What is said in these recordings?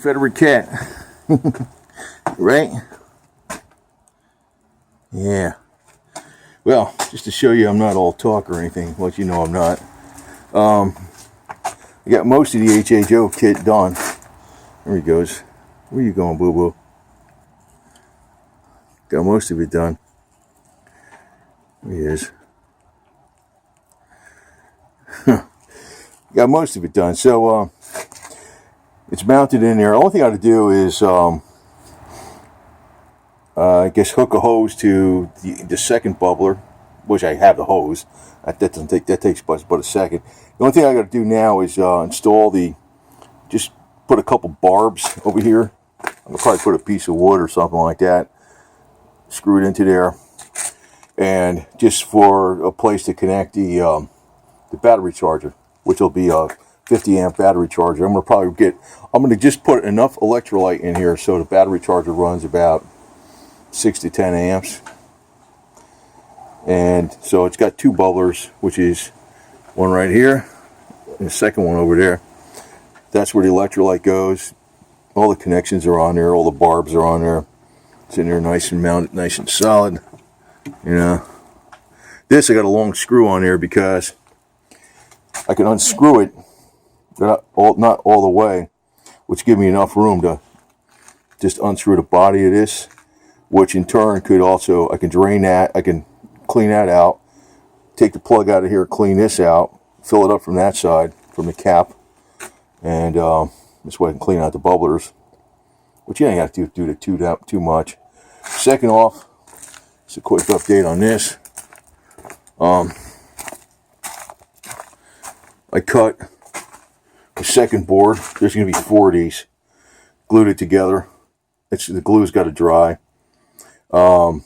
Confederate cat. Right? Yeah. Well, just to show you I'm not all talk or anything, let you know I'm not. I got most of the HHO kit done. There he goes. Where you going, boo-boo? Got most of it done. There he is. Got most of it done. So, it's mounted in there. Only thing I got to do is, I guess, hook a hose to the second bubbler, which I have the hose. That takes but a second. The only thing I got to do now is install just put a couple barbs over here. I'll probably put a piece of wood or something like that. Screw it into there, and just for a place to connect the battery charger, which will be a 50 amp battery charger. I'm going to just put enough electrolyte in here so the battery charger runs about 6 to 10 amps. And so it's got two bubblers, which is one right here and the second one over there. That's where the electrolyte goes. All the connections are on there, all the barbs are on there. It's in there nice and mounted, nice and solid. You know, this I got a long screw on there because I can unscrew it, not all the way, which give me enough room to just unscrew the body of this, which in turn could also, I can drain that, I can clean that out, take the plug out of here, clean this out, fill it up from that side, from the cap, and this way I can clean out the bubblers, which you ain't have to do too much. Second off, just a quick update on this. I cut the second board. There's going to be 4 of these. Glued it together. The glue's got to dry. I'm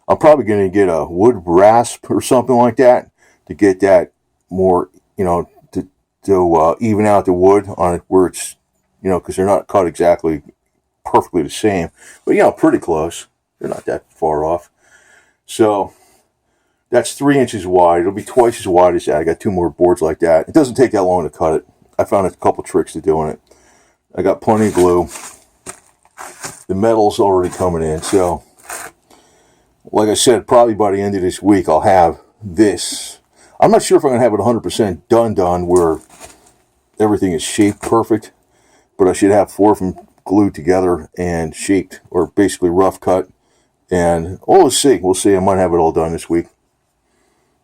probably going to get a wood rasp or something like that to get that more, to even out the wood on it where it's, because they're not cut exactly perfectly the same, but pretty close. They're not that far off. So that's 3 inches wide. It'll be twice as wide as that. I got 2 more boards like that. It doesn't take that long to cut it. I found a couple tricks to doing it. I got plenty of glue. The metal's already coming in. So, like I said, probably by the end of this week, I'll have this. I'm not sure if I'm going to have it 100% done where everything is shaped perfect, but I should have 4 of them glued together and shaped, or basically rough cut. And we'll see. I might have it all done this week.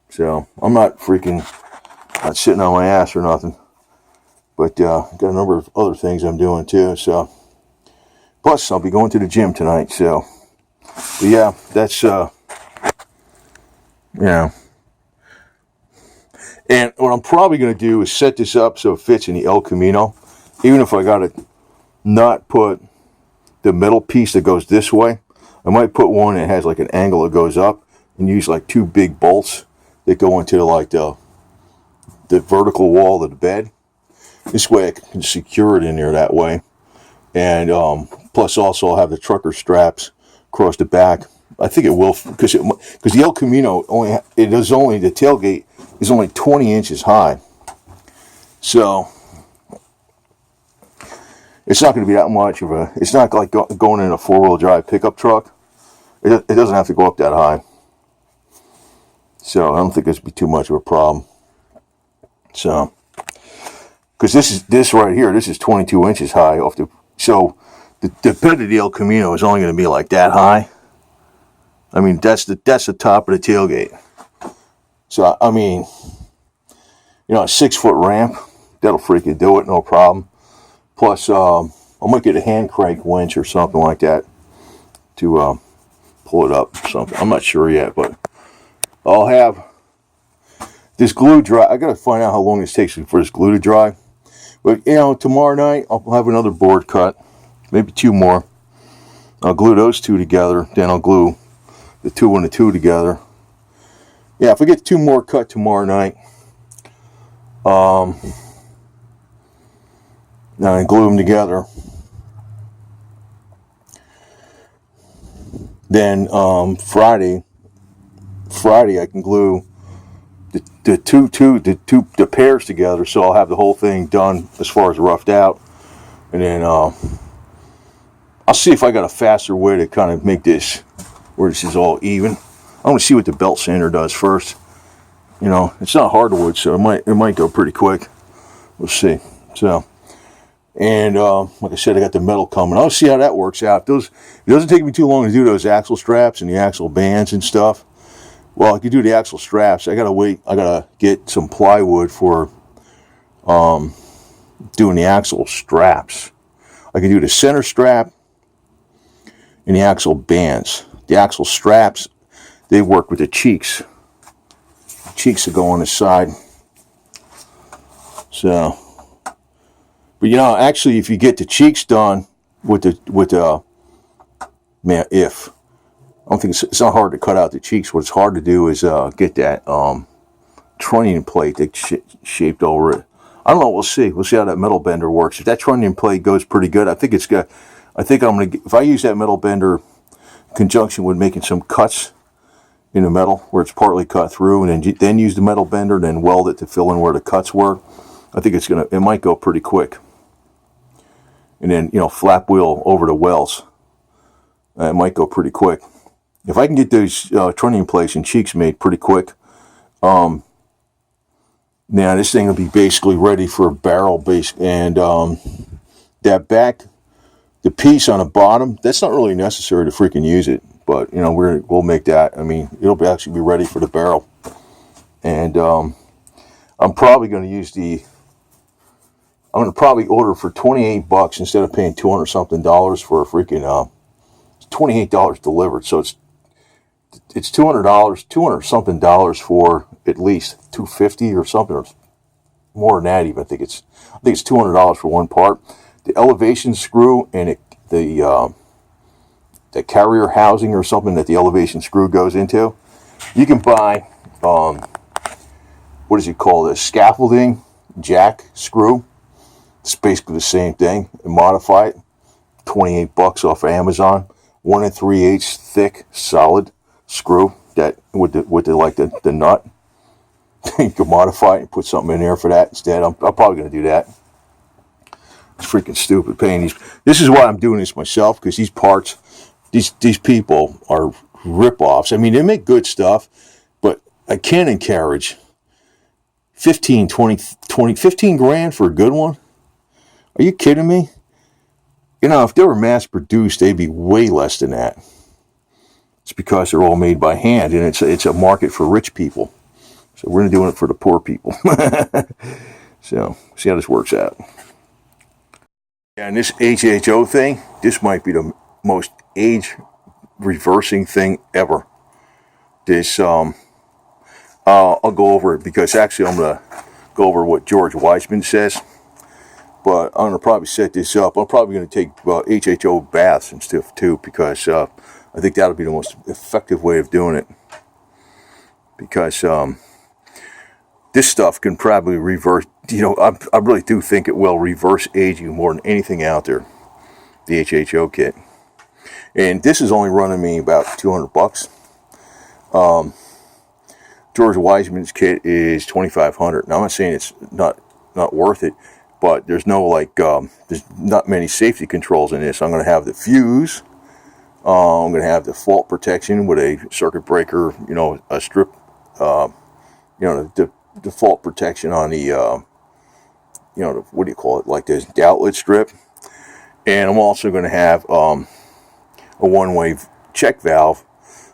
So I'm not sitting on my ass or nothing. But got a number of other things I'm doing too. So plus I'll be going to the gym tonight. So but yeah, that's And what I'm probably going to do is set this up so it fits in the El Camino. Even if I got to not put the metal piece that goes this way, I might put one that has like an angle that goes up and use like 2 big bolts that go into like the vertical wall of the bed. This way I can secure it in there that way. And plus also I'll have the trucker straps across the back. I think it will, because the El Camino the tailgate is only 20 inches high. So it's not going to be that much of it's not like going in a 4-wheel drive pickup truck. It doesn't have to go up that high. So I don't think this would be too much of a problem. So, because this right here, this is 22 inches high so the bed of the El Camino is only going to be like that high. I mean, that's the top of the tailgate. So, I mean, a 6-foot ramp, that'll freaking do it, no problem. Plus, I might get a hand crank winch or something like that to pull it up or something. I'm not sure yet, but I'll have this glue dry. I got to find out how long this takes for this glue to dry. But, tomorrow night, I'll have another board cut, maybe 2 more. I'll glue those 2 together, then I'll glue the 2 and the 2 together. Yeah, if I get 2 more cut tomorrow night, now I glue them together. Then Friday I can glue the pairs together, so I'll have the whole thing done as far as roughed out And then I'll see if I got a faster way to kind of make this where this is all even. I want to see what the belt sander does first. You know, it's not hardwood, so it might go pretty quick. We'll see. So, and like I said, I got the metal coming. I'll see how that works out. It doesn't take me too long to do those axle straps and the axle bands and stuff. Well, I could do the axle straps. I gotta wait. I gotta get some plywood for doing the axle straps. I can do the center strap and the axle bands. The axle straps, they work with the cheeks. The cheeks will go on the side. So, but you know, actually, if you get the cheeks done with man, I don't think it's not hard to cut out the cheeks. What's hard to do is get that trunnion plate that's shaped over it. I don't know. We'll see. We'll see how that metal bender works. If that trunnion plate goes pretty good, I think it's good. I think I'm gonna. If I use that metal bender in conjunction with making some cuts in the metal where it's partly cut through, and then use the metal bender, then weld it to fill in where the cuts were, I think it might go pretty quick. And then, you know, flap wheel over the wells. It might go pretty quick. If I can get those trunnion plates and cheeks made pretty quick, now this thing will be basically ready for a barrel base. And that back, the piece on the bottom, that's not really necessary to freaking use it. But, you know, we'll make that. I mean, it'll actually be ready for the barrel. And I'm probably going to use I'm going to probably order for $28 instead of paying $200 something for a freaking $28 delivered. So it's $200 something for at least $250 or something, or more than that even. I think it's $200 for one part. The elevation screw and the carrier housing or something that the elevation screw goes into. You can buy what does it call this? Scaffolding jack screw. It's basically the same thing. And modify it. $28 off of Amazon. 1 3/8 thick solid screw that with the nut. You can modify it and put something in there for that instead. I'm probably going to do that. It's freaking stupid paying these. This is why I'm doing this myself, because these parts, these people are rip-offs. I mean, they make good stuff, but a Canon Carriage, 15 grand for a good one? Are you kidding me? You know, if they were mass-produced, they'd be way less than that. It's because they're all made by hand, and it's a market for rich people. So we're doing it for the poor people. So, see how this works out. Yeah, and this HHO thing, this might be the most age-reversing thing ever. This, I'll go over it, because actually I'm going to go over what George Wiseman says. But I'm going to probably set this up. I'm probably going to take HHO baths and stuff too, because I think that'll be the most effective way of doing it. Because this stuff can probably reverse, you know, I really do think it will reverse aging more than anything out there, the HHO kit. And this is only running me about $200. George Wiseman's kit is $2,500. Now I'm not saying it's not worth it, but there's no there's not many safety controls in this. I'm going to have the fuse. I'm going to have the fault protection with a circuit breaker, you know, a strip, you know, the fault protection on the, you know, what do you call it? Like this outlet strip. And I'm also going to have a one-way check valve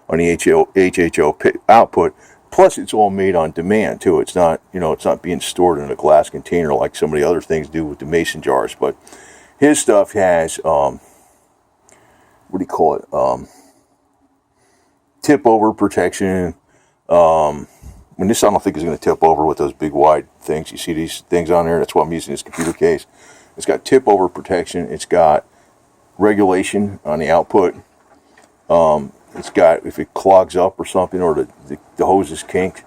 on the HHO output. Plus, it's all made on demand too. It's not, you know, it's not being stored in a glass container like some of the other things do with the mason jars. But his stuff has, what do you call it? Tip over protection. When this, I don't think is going to tip over with those big wide things. You see these things on there? That's why I'm using this computer case. It's got tip over protection. It's got regulation on the output. It's got, if it clogs up or something, or the hose is kinked,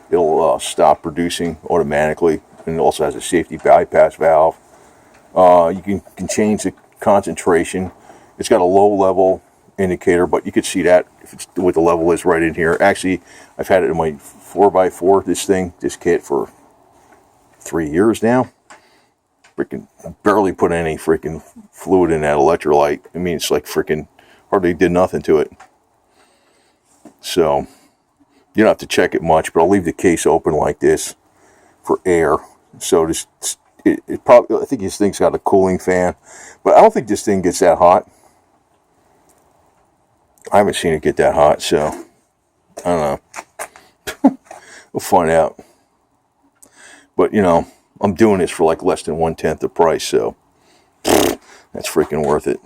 it'll stop producing automatically. And it also has a safety bypass valve. You can change the concentration. It's got a low level indicator, but you could see that if it's what the level is right in here. Actually, I've had it in my 4x4, this kit, for 3 years now. Freaking barely put any freaking fluid in that electrolyte. I mean, it's like freaking hardly did nothing to it. So you don't have to check it much, but I'll leave the case open like this for air. So it probably, I think this thing's got a cooling fan, but I don't think this thing gets that hot. I haven't seen it get that hot, so I don't know. We'll find out. But you know, I'm doing this for like less than 1/10 the price, so that's freaking worth it.